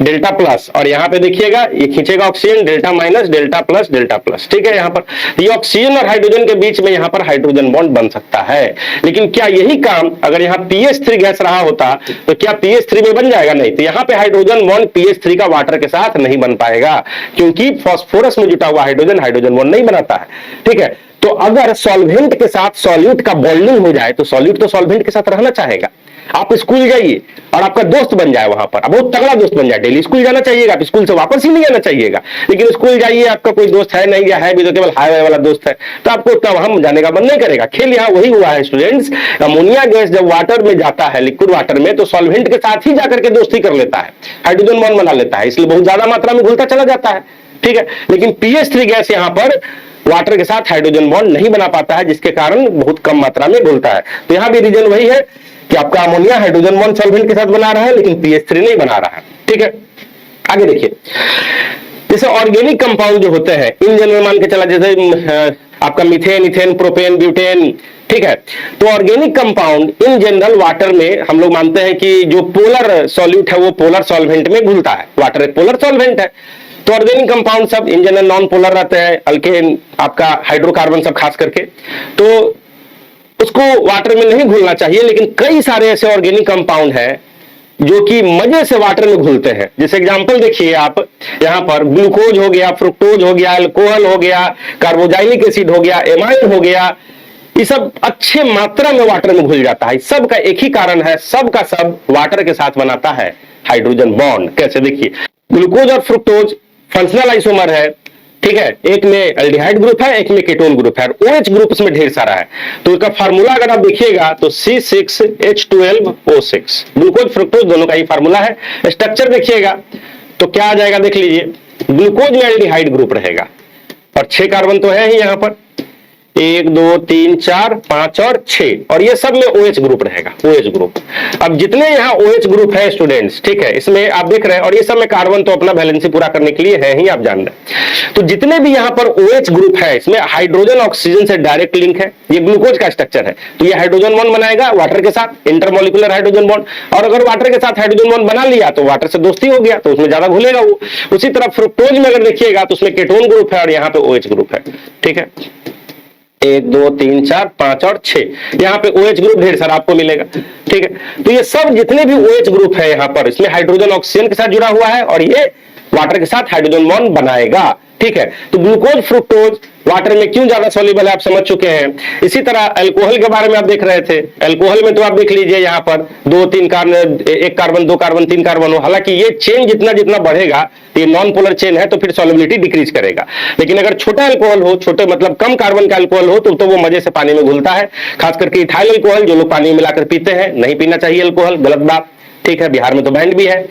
डेल्टा प्लस, और यहां पे देखिएगा ये खींचेगा oxygen, delta minus delta plus, ठीक है। यहां पर ये ऑक्सीजन और हाइड्रोजन के बीच में यहां पर हाइड्रोजन बॉन्ड बन सकता है, लेकिन क्या यही काम अगर यहां PH3 गैस रहा होता तो क्या PH3 में बन जाएगा? नहीं, तो यहां पे हाइड्रोजन बॉन्ड PH3 का वाटर के साथ नहीं बन पाएगा, क्योंकि फास्फोरस में जुटा हुआ हाइड्रोजन बॉन्ड नहीं बनाता है, ठीक है। तो अगर सॉल्वेंट के साथ सॉल्यूट का बॉन्डिंग हो जाए तो सॉल्यूट तो सॉल्वेंट के साथ रहना चाहेगा। आप स्कूल जाइए और आपका दोस्त बन जाए वहां पर, बहुत तगड़ा दोस्त बन जाए, डेली स्कूल जाना चाहिएगा, आप स्कूल से वापस ही नहीं आना चाहिएगा, लेकिन स्कूल जाइए आपका कोई दोस्त है नहीं, या है भी तो केवल हाईवे वाला दोस्त है, तो आपको उतना वहां जाने का मन नहीं करेगा। खेल यहां वही हुआ है स्टूडेंट्स, अमोनिया गैस जब वाटर में जाता है, लिक्विड वाटर में, तो सॉल्वेंट के साथ ही जाकर के दोस्ती कर लेता है, हाइड्रोजन बॉन्ड बना लेता है, इसलिए बहुत ज्यादा मात्रा में घुलता चला जाता है, ठीक है। लेकिन PH3 गैस यहां पर वाटर के साथ हाइड्रोजन बॉन्ड नहीं बना पाता है, जिसके कारण बहुत कम मात्रा में घुलता है। तो यहां भी रीजन वही है कि आपका अमोनिया हाइड्रोजन बॉन्ड सॉल्वेंट के साथ बना रहा है, लेकिन PH3 नहीं बना रहा है, ठीक है। आगे देखिए, जैसे ऑर्गेनिक कंपाउंड जो होते हैं इन जनरल मान के चला, जैसे आपका मीथेन, इथेन, प्रोपेन, ब्यूटेन, ठीक है। तो organic compound in general water में हम लोग मानते हैं कि जो पोलर सॉल्यूट है वो पोलर सॉल्वेंट में घुलता है, वाटर एक पोलर सॉल्वेंट है, तो ऑर्गेनिक कंपाउंड सब इन जनरल नॉन पोलर रहते हैं, अल्केन, आपका हाइड्रोकार्बन सब खास करके, तो उसको वाटर में नहीं घुलना चाहिए। लेकिन कई सारे ऐसे ऑर्गेनिक कंपाउंड हैं जो कि मजे से वाटर में घुलते हैं। जैसे एग्जांपल देखिए आप यहां पर, ग्लूकोज हो गया, फ्रुक्टोज हो गया, अल्कोहल हो गया, कार्बोजाइलिक एसिड हो गया, एमाइन हो गया, ये सब अच्छे मात्रा में वाटर में घुल जाता है। सब का एक ही कारण है, सब का सब वाटर के साथ बनाता है हाइड्रोजन बॉन्ड। कैसे? देखिए ग्लूकोज और फ्रुक्टोज फंक्शनल आइसोमर है, ठीक है, एक में एल्डिहाइड ग्रुप है, एक में कीटोन ग्रुप है, OH ग्रुप उसमें ढेर सारा है। तो इसका फार्मूला अगर आप देखिएगा तो C6H12O6, ग्लूकोज फ्रुक्टोज दोनों का ही फार्मूला है। स्ट्रक्चर देखिएगा तो क्या आ जाएगा, देख लीजिए, ग्लूकोज में एल्डिहाइड ग्रुप रहेगा और 6 कार्बन तो है ही यहां पर, 1 2 3 4 5 और 6, और ये सब में OH ग्रुप रहेगा, OH ग्रुप। अब जितने यहाँ OH ग्रुप है स्टूडेंट्स, ठीक है, इसमें आप देख रहे हैं, और ये सब में कार्बन तो अपना वैलेंसी पूरा करने के लिए है ही, आप जान रहे हैं। तो जितने भी यहाँ पर OH ग्रुप है, इसमें हाइड्रोजन ऑक्सीजन से डायरेक्ट लिंक है, ये ग्लूकोज का स्ट्रक्चर है, तो ये हाइड्रोजन बॉन्ड बनाएगा वाटर के साथ, इंटरमोलिकुलर हाइड्रोजन बॉन्ड, और अगर वाटर के साथ हाइड्रोजन बॉन्ड बना लिया तो वाटर से दोस्ती हो गया, तो उसमें ज्यादा घुलेगा वो। उसी तरह फ्रुक्टोज में अगर देखिएगा तो उसमें कीटोन ग्रुप है और यहाँ पे OH ग्रुप है, ठीक है, 1 2 3 4 5 और 6, यहाँ पे OH ग्रुप ढेर सारा आपको मिलेगा, ठीक है। तो ये सब जितने भी OH ग्रुप है यहाँ पर, इसमें हाइड्रोजन ऑक्सीजन के साथ जुड़ा हुआ है और ये वाटर के साथ हाइड्रोजन बॉन्ड बनाएगा, ठीक है। तो ग्लूकोज फ्रुक्टोज वाटर में क्यों ज्यादा सॉल्युबल है आप समझ चुके हैं। इसी तरह अल्कोहल के बारे में आप देख रहे थे, अल्कोहल में तो आप देख लीजिए यहाँ पर 2 3 कार्बन, 1 कार्बन 2 कार्बन 3 कार्बन हो, हालांकि ये चेन जितना जितना बढ़ेगा, ये नॉन पोलर चेन है तो फिर सॉल्युबिलिटी डिक्रीज करेगा। लेकिन अगर छोटा अल्कोहल हो, छोटे मतलब कम कार्बन का अल्कोहल हो, तो वो मजे से पानी में घुलता है, खास करके इथाइल अल्कोहल जो लोग पानी में मिलाकर पीते हैं, नहीं पीना चाहिए अल्कोहल, गलत बात, ठीक है, बिहार में तो बैंड भी है,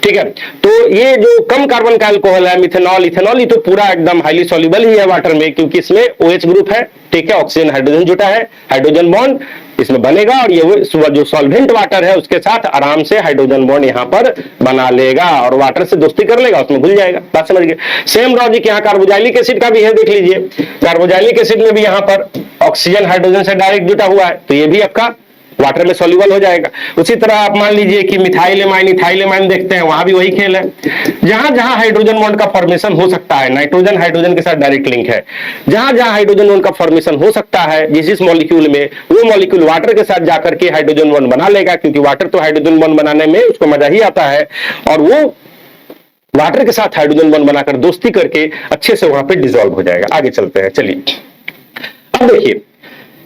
ठीक है। तो ये जो कम कार्बन का अल्कोहल है, मिथेनॉल, इथेनॉल, ये तो पूरा एकदम हाईली सॉल्युबल ही है वाटर में, क्योंकि इसमें OH ग्रुप है, ठीक है, ऑक्सीजन हाइड्रोजन जुटा है, हाइड्रोजन बॉन्ड इसमें बनेगा और ये जो सॉल्वेंट वाटर है उसके साथ आराम से हाइड्रोजन बॉन्ड यहाँ पर बना लेगा और वाटर से दोस्ती कर लेगा, उसमें घुल जाएगा। बात समझ गए। सेम लॉजिक यहाँ कार्बोजाइलिक एसिड का भी है, देख लीजिए, कार्बोजाइलिक एसिड में भी यहाँ पर ऑक्सीजन हाइड्रोजन से डायरेक्ट जुटा हुआ है, तो ये भी आपका वाटर में सॉल्युबल हो जाएगा। उसी तरह आप मान लीजिए कि मिथाइल एमाइन, इथाइल एमाइन देखते हैं, वहां भी वही खेल है, जहां जहां हाइड्रोजन बॉन्ड का फॉर्मेशन हो सकता है, नाइट्रोजन हाइड्रोजन के साथ डायरेक्ट लिंक है, जहां जहां हाइड्रोजन बॉन्ड का फॉर्मेशन हो सकता है जिस मॉलिक्यूल में, वो मॉलिक्यूल वाटर के साथ जाकर के हाइड्रोजन बॉन्ड बना लेगा, क्योंकि वाटर तो हाइड्रोजन बॉन्ड बनाने में उसको मजा ही आता है, और वो वाटर के साथ हाइड्रोजन बॉन्ड बनाकर दोस्ती करके अच्छे से वहां पे डिसॉल्व हो जाएगा। आगे चलते हैं, चलिए अब देखिए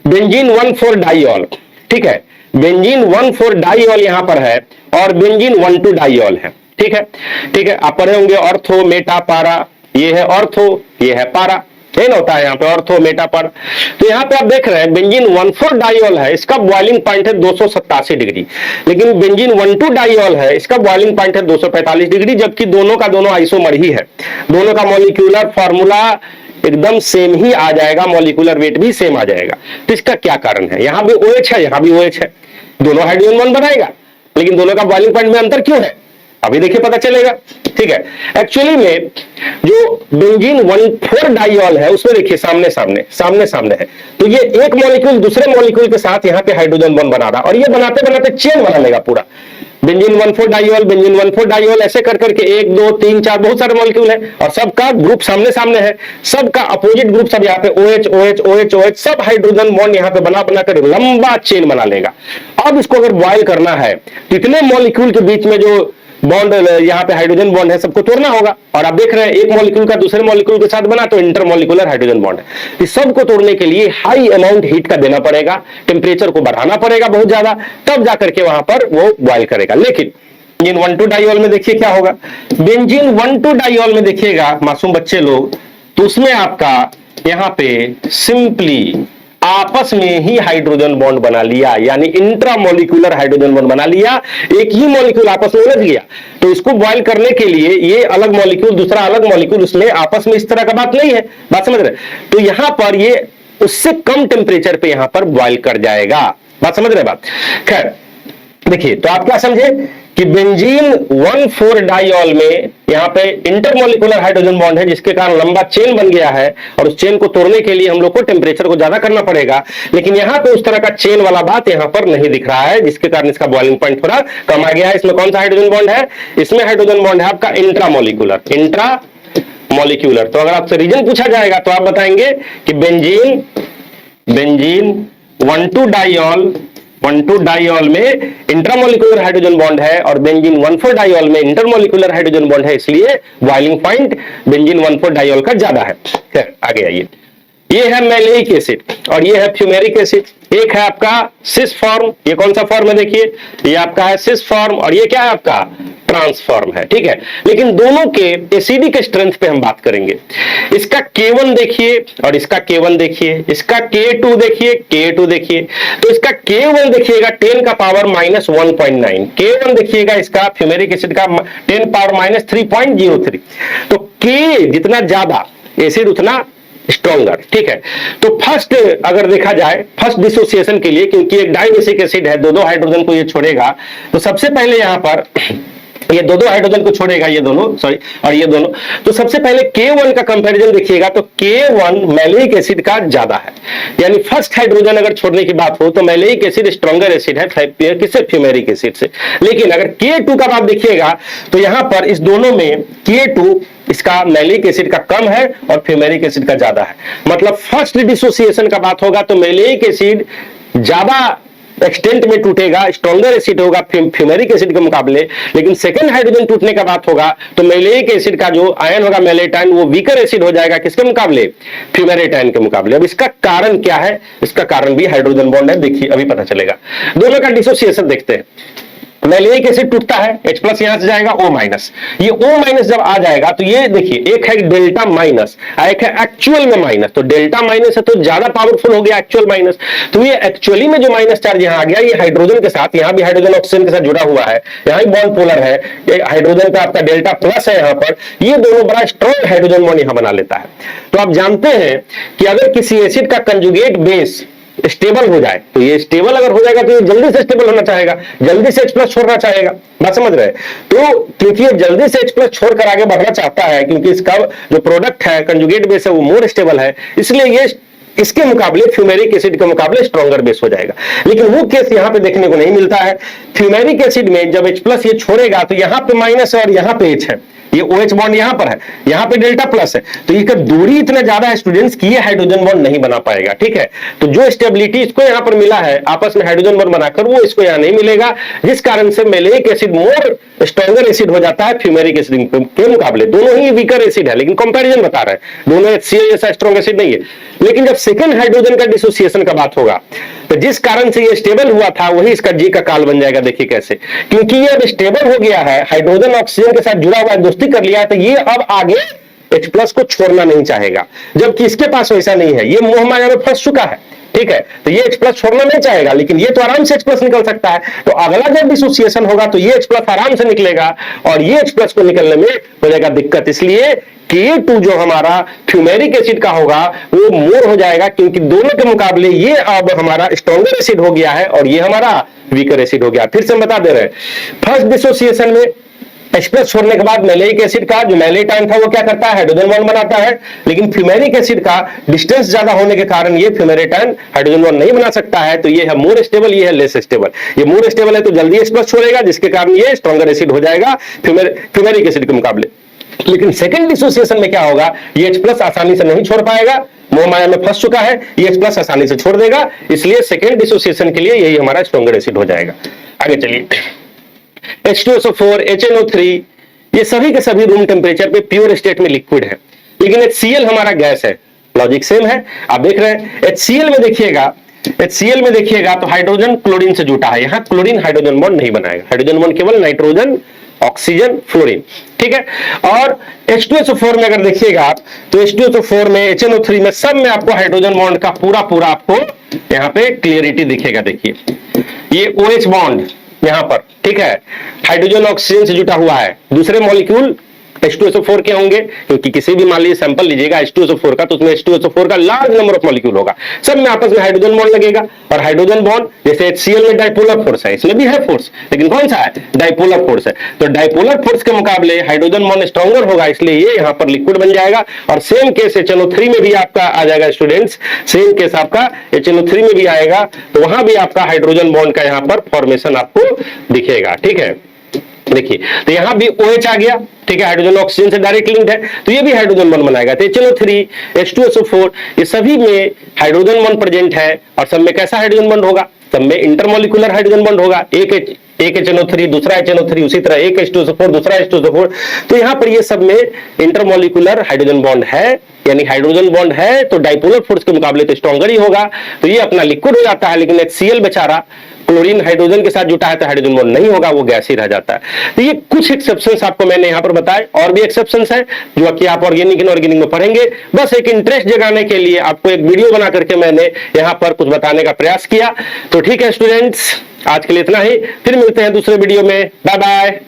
बेंजीन 1,4 डाइऑल, ठीक है, बेंजीन 1,4 डाइऑल यहां पर है और बेंजीन 1,2 डाइऑल है, ठीक है, ठीक है। आप पढ़े होंगे ऑर्थो मेटा पारा, ये है ऑर्थो, ये है पारा, ना होता है यहाँ पे ऑर्थो मेटा पारा। तो यहाँ पे आप देख रहे हैं बेंजीन 1,4 डाइऑल है, इसका बॉइलिंग पॉइंट है 287 डिग्री, लेकिन बेंजीन 1,2 डाइऑल है, इसका बॉइलिंग पॉइंट है 245 डिग्री, जबकि दोनों का दोनों आइसोमर ही है, दोनों का मॉलिक्यूलर फॉर्मूला एकदम सेम ही आ जाएगा, मॉलिक्यूलर वेट भी सेम आ जाएगा। तो इसका क्या कारण है, यहां भी OH है, यहां भी OH है, दोनों हाइड्रोजन बॉन्ड बनाएगा, लेकिन दोनों का बॉइलिंग पॉइंट में अंतर क्यों है, अभी देखिए पता चलेगा, ठीक है। एक्चुअली में जो बेंजीन 1,4 डाइऑल है उसमें देखिए सामने सामने है, तो ये एक मॉलिक्यूल दूसरे मॉलिक्यूल के साथ यहाँ पे हाइड्रोजन बॉन्ड बना रहा, और ये बनाते बनाते चेन बना लेगा पूरा, बेंजीन 1,4 डाइऑल, बेंजीन 1,4 डाइऑल, ऐसे कर करके 1 2 3 4 बहुत सारे मॉलिक्यूल है, और सबका ग्रुप सामने सामने है, सबका अपोजिट ग्रुप सब यहाँ पे OH OH OH OH, सब हाइड्रोजन बॉन्ड यहाँ पे बना बना कर लंबा चेन बना लेगा। अब इसको अगर बॉयल करना है तो इतने मॉलिक्यूल के बीच में जो बॉन्ड यहाँ पे हाइड्रोजन बॉन्ड है सबको तोड़ना होगा, और आप देख रहे हैं एक मॉलिक्यूल का दूसरे मॉलिक्यूल के साथ बना तो इंटरमॉलिक्यूलर हाइड्रोजन बॉन्ड है। इस सबको तोड़ने के लिए हाई अमाउंट हीट का देना पड़ेगा, टेम्परेचर को बढ़ाना पड़ेगा बहुत ज्यादा, तब जाकर के वहां पर वो बॉयल करेगा। लेकिन बेंजीन 1,2 डाइऑल में देखिए क्या होगा, बेंजीन 1,2 डाइऑल में देखिएगा मासूम बच्चे लोग, तो उसमें आपका यहाँ पे सिंपली आपस में ही हाइड्रोजन बॉन्ड बना लिया, यानी इंट्रामोलिकुलर हाइड्रोजन बॉन्ड बना लिया, एक ही मॉलिक्यूल आपस में उलझ गया। तो इसको बॉयल करने के लिए ये अलग मॉलिक्यूल दूसरा अलग मॉलिक्यूल, उसमें आपस में इस तरह का बात नहीं है, बात समझ रहे। तो यहां पर ये उससे कम टेम्परेचर पे यहां पर बॉयल कर जाएगा, बात समझ रहे बात। खैर देखिए, तो आप क्या समझे कि बेंजीन 1,4 डाइऑल में यहाँ पे इंटरमोलिकुलर हाइड्रोजन बॉन्ड है, जिसके कारण लंबा चेन बन गया है, और उस चेन को तोड़ने के लिए हम लोग को टेम्परेचर को ज्यादा करना पड़ेगा। लेकिन यहाँ पे उस तरह का चेन वाला बात यहाँ पर नहीं दिख रहा है, जिसके कारण इसका बॉइलिंग पॉइंट थोड़ा कम आ गया है। इसमें कौन सा हाइड्रोजन बॉन्ड है, इसमें हाइड्रोजन बॉन्ड है आपका इंट्रामोलिकुलर, इंट्रामोलिकुलर। तो अगर आपसे रीजन पूछा जाएगा तो आप बताएंगे कि बेंजीन 1,2 डाइऑल में इंट्रामोलिकुलर हाइड्रोजन बॉन्ड है, और बेंजीन 1,4 डाइऑल में इंटरमोलिकुलर हाइड्रोजन बॉन्ड है, इसलिए बॉइलिंग पॉइंट बेंजीन 1,4 डाइऑल का ज्यादा है। आगे आइए, ये है मैलेइक एसिड और ये है फ्यूमेरिक एसिड। एक है आपका सिस फॉर्म, ये कौन सा फॉर्म है देखिए, ये आपका है सिस फॉर्म, और ये क्या है आपका ट्रांसफॉर्म है, ठीक है। लेकिन दोनों के एसिडिक स्ट्रेंथ पे हम बात करेंगे। इसका K1 देखिए और इसका K1 देखिए, इसका K2 देखिए, K2 देखिए। तो इसका K1 देखिएगा 10 का पावर माइनस 1.9, K1 देखिएगा इसका फ्यूमेरिक एसिड का 10 पावर माइनस 3.03। तो K जितना ज्यादा एसिड उतना स्ट्रॉन्गर, ठीक है। तो फर्स्ट अगर देखा जाए फर्स्ट डिसोसिएशन के लिए, क्योंकि एक डाइबेसिक एसिड है, दो हाइड्रोजन को ये छोड़ेगा, तो सबसे पहले यहां पर ये दो हाइड्रोजन को छोड़ेगा, ये दोनों सॉरी और ये दोनों। तो सबसे पहले K1 का कंपैरिजन देखिएगा तो K1 मैलिक एसिड का ज्यादा है, यानी फर्स्ट हाइड्रोजन अगर छोड़ने की बात हो तो मैलिक एसिड स्ट्रॉन्गर एसिड है किससे, फ्यूमेरिक एसिड से। लेकिन अगर K2 का बात देखिएगा तो यहां पर इस दोनों में K2 इसका मैलिक एसिड का कम है और फ्यूमेरिक एसिड का ज्यादा है। मतलब फर्स्ट डिसोसिएशन का बात होगा तो मैलिक एसिड ज्यादा एक्सटेंट में टूटेगा, स्ट्रॉन्गर एसिड होगा फ्यूमेरिक एसिड के मुकाबले। लेकिन सेकंड हाइड्रोजन टूटने का बात होगा तो मैलिक एसिड का जो आयन होगा मैलेटाइन, वो वीकर एसिड हो जाएगा किसके मुकाबले, फ्यूमेरेटाइन के मुकाबले। अब इसका कारण क्या है, इसका कारण भी हाइड्रोजन बॉन्ड है, देखिए अभी पता चलेगा। दोनों का डिसोसिएशन देखते हैं। मैलिक एसिड टूटता है, H+ यहां से जाएगा O-। ये O- जब आ जाएगा तो ये देखिए एक है डेल्टा माइनस, एक है एक्चुअल में माइनस। तो डेल्टा माइनस है तो ज्यादा पावरफुल हो गया एक्चुअल माइनस। तो ये एक्चुअली में जो माइनस चार्ज यहां आ गया, ये हाइड्रोजन के साथ, यहां भी हाइड्रोजन ऑक्सीजन के साथ जुड़ा हुआ है, यहां भी बॉन्ड पोलर है, हाइड्रोजन पे आपका डेल्टा प्लस है यहां पर, ये दोनों बड़ा स्ट्रॉन्ग हाइड्रोजन बॉन्ड यहां बना लेता है। तो आप जानते हैं कि अगर किसी एसिड का कंजुगेट बेस स्टेबल हो जाए, तो ये स्टेबल अगर हो जाएगा तो ये जल्दी से स्टेबल होना चाहेगा, जल्दी से H+ छोड़ना चाहेगा, बात समझ रहे हैं। तो क्योंकि ये जल्दी से H+ छोड़कर आगे बढ़ना चाहता है, क्योंकि इसका जो प्रोडक्ट है कंजुगेट बेस है वो मोर स्टेबल है, इसलिए ये इसके मुकाबले फ्यूमेरिक एसिड के मुकाबले स्ट्रॉन्गर बेस हो जाएगा। लेकिन वो केस यहां पे देखने को नहीं मिलता है। फ्यूमेरिक एसिड में जब H+ ये छोड़ेगा तो यहां पे माइनस है और यहां पे H है, ये OH बॉन्ड यहां पर है, यहां पे डेल्टा प्लस है, तो इसका दूरी इतना ज्यादा है स्टूडेंट्स कि ये हाइड्रोजन बॉन्ड नहीं बना पाएगा, ठीक है। तो जो स्टेबिलिटी इसको यहां पर मिला है आपस में हाइड्रोजन बॉन्ड बनाकर, वो इसको यहां नहीं मिलेगा, जिस कारण से malic acid more stronger acid हो जाता है फ्यूमेरिक एसिड के मुकाबले। दोनों ही वीकर एसिड है, लेकिन कंपैरिजन बता रहे हैं, दोनों HCl जैसा स्ट्रॉन्ग एसिड नहीं है। लेकिन जब सेकंड हाइड्रोजन का डिसोसिएशन का बात होगा तो जिस कारण से ये स्टेबल हुआ था वही इसका जी का काल बन जाएगा। देखिए कैसे, क्योंकि ये अब स्टेबल हो गया है, हाइड्रोजन ऑक्सीजन के साथ जुड़ा हुआ है, दोस्ती कर लिया है, तो ये अब आगे H+ को छोड़ना नहीं चाहेगा, जबकि इसके पास वैसा नहीं है, ये मोह माया में फंस चुका है, ठीक है। तो ये H+ छोड़ना नहीं चाहेगा, लेकिन ये तो आराम से H+ निकल सकता है। तो अगला जब डिसोसिएशन होगा तो ये H+ आराम से निकलेगा और ये H+ को निकलने में हो जाएगा दिक्कत। इसलिए K2 जो हमारा फ्यूमेरिक एसिड का होगा वो मोर हो जाएगा, क्योंकि दोनों के मुकाबले ये अब हमारा स्ट्रॉन्गर एसिड हो गया है और ये हमारा वीकर एसिड हो गया। फिर से हम बता दे रहे हैं, फर्स्ट डिसोसिएशन में H+ छोड़ने के बाद मैलिक एसिड का जो मैलेटाइन था वो क्या करता है, हाइड्रोजन बॉन्ड बनाता है। लेकिन फ्यूमेरिक एसिड का डिस्टेंस ज्यादा होने के कारण ये फ्यूमेरेटाइन हाइड्रोजन बॉन्ड नहीं बना सकता है, तो ये है मोर स्टेबल, ये है लेस स्टेबल। ये मोर स्टेबल है तो जल्दी H+ छोड़ेगा, जिसके कारण ये स्ट्रॉन्गर एसिड हो जाएगा फ्यूमेरिक एसिड के मुकाबले। लेकिन सेकंड डिसोसिएशन में क्या होगा, ये H+ आसानी से नहीं छोड़ पाएगा, मोह माया में फंस चुका है, ये H+ आसानी से छोड़ देगा, इसलिए सेकंड डिसोसिएशन के लिए यही हमारा स्ट्रॉन्गर एसिड हो जाएगा। आगे चलिए, H2SO4, HNO3 ये सभी के सभी रूम टेम्परेचर पे प्योर स्टेट में लिक्विड है, लेकिन HCl हमारा गैस है। लॉजिक सेम है, आप देख रहे हैं। HCl में देखिएगा तो हाइड्रोजन क्लोरीन से जुटा है, यहां क्लोरीन हाइड्रोजन बॉन्ड नहीं बनाएगा, हाइड्रोजन बॉन्ड केवल नाइट्रोजन, ऑक्सीजन, फ्लोरीन, ठीक है। और H2SO4 में अगर देखिएगा आप तो H2SO4 में, HNO3 में, सब में आपको हाइड्रोजन बॉन्ड का पूरा आपको यहां पे क्लियरिटी दिखेगा। देखिए ये OH बॉन्ड यहां पर, ठीक है, हाइड्रोजन ऑक्सीजन से जुटा हुआ है। दूसरे मॉलिक्यूल H2SO4 के होंगे, क्योंकि किसी भी मान लीजिए सैंपल लीजिएगा H2SO4 का, तो उसमें H2SO4 का लार्ज नंबर ऑफ मॉलिक्यूल होगा, सब में आपस में हाइड्रोजन बॉन्ड लगेगा। और हाइड्रोजन बॉन्ड जैसे HCl में डाइपोलर फोर्स है, इसमें भी है फोर्स, लेकिन कौन सा है, डाइपोलर फोर्स है। तो डाइपोलर फोर्स के मुकाबले हाइड्रोजन बॉन्ड स्ट्रॉन्गर होगा, इसलिए ये यहाँ पर लिक्विड बन जाएगा। और सेम केस HNO3 में भी आपका आ जाएगा स्टूडेंट्स, सेम केस आपका HNO3 में भी आएगा, तो वहां भी आपका हाइड्रोजन बॉन्ड का यहाँ पर फॉर्मेशन आपको दिखेगा, ठीक है। देखिए तो यहां भी OH आ गया, ठीक है, हाइड्रोजन ऑक्सीजन से डायरेक्ट लिंक्ड है, तो ये भी हाइड्रोजन बॉन्ड बनाएगा। तो HNO3, H2SO4 ये सभी में हाइड्रोजन बॉन्ड प्रेजेंट है, और सब में कैसा हाइड्रोजन बॉन्ड होगा, सब में इंटरमॉलिक्यूलर हाइड्रोजन बॉन्ड होगा। एक HNO3 दूसरा HNO3, उसी तरह एक H2SO4 दूसरा H2SO4। तो यहां पर ये सब में इंटरमॉलिक्यूलर हाइड्रोजन बॉन्ड है, यानी हाइड्रोजन बॉन्ड है तो डाइपोलर फोर्स के मुकाबले तो स्ट्रॉन्गर ही होगा, तो ये अपना लिक्विड हो जाता है। लेकिन HCl बेचारा क्लोरीन हाइड्रोजन के साथ जुटा है तो हाइड्रोजन बॉन्ड नहीं होगा, वो गैस ही रह जाता है। तो ये कुछ एक्सेप्शंस आपको मैंने यहां पर बताए, और भी एक्सेप्शंस है जो कि आप ऑर्गेनिक इनऑर्गेनिक में पढ़ेंगे। बस एक इंटरेस्ट जगाने के लिए आपको एक वीडियो बना करके मैंने यहां पर कुछ बताने का प्रयास किया। तो ठीक है स्टूडेंट्स, आज के लिए इतना ही, फिर मिलते हैं दूसरे वीडियो में। Bye bye.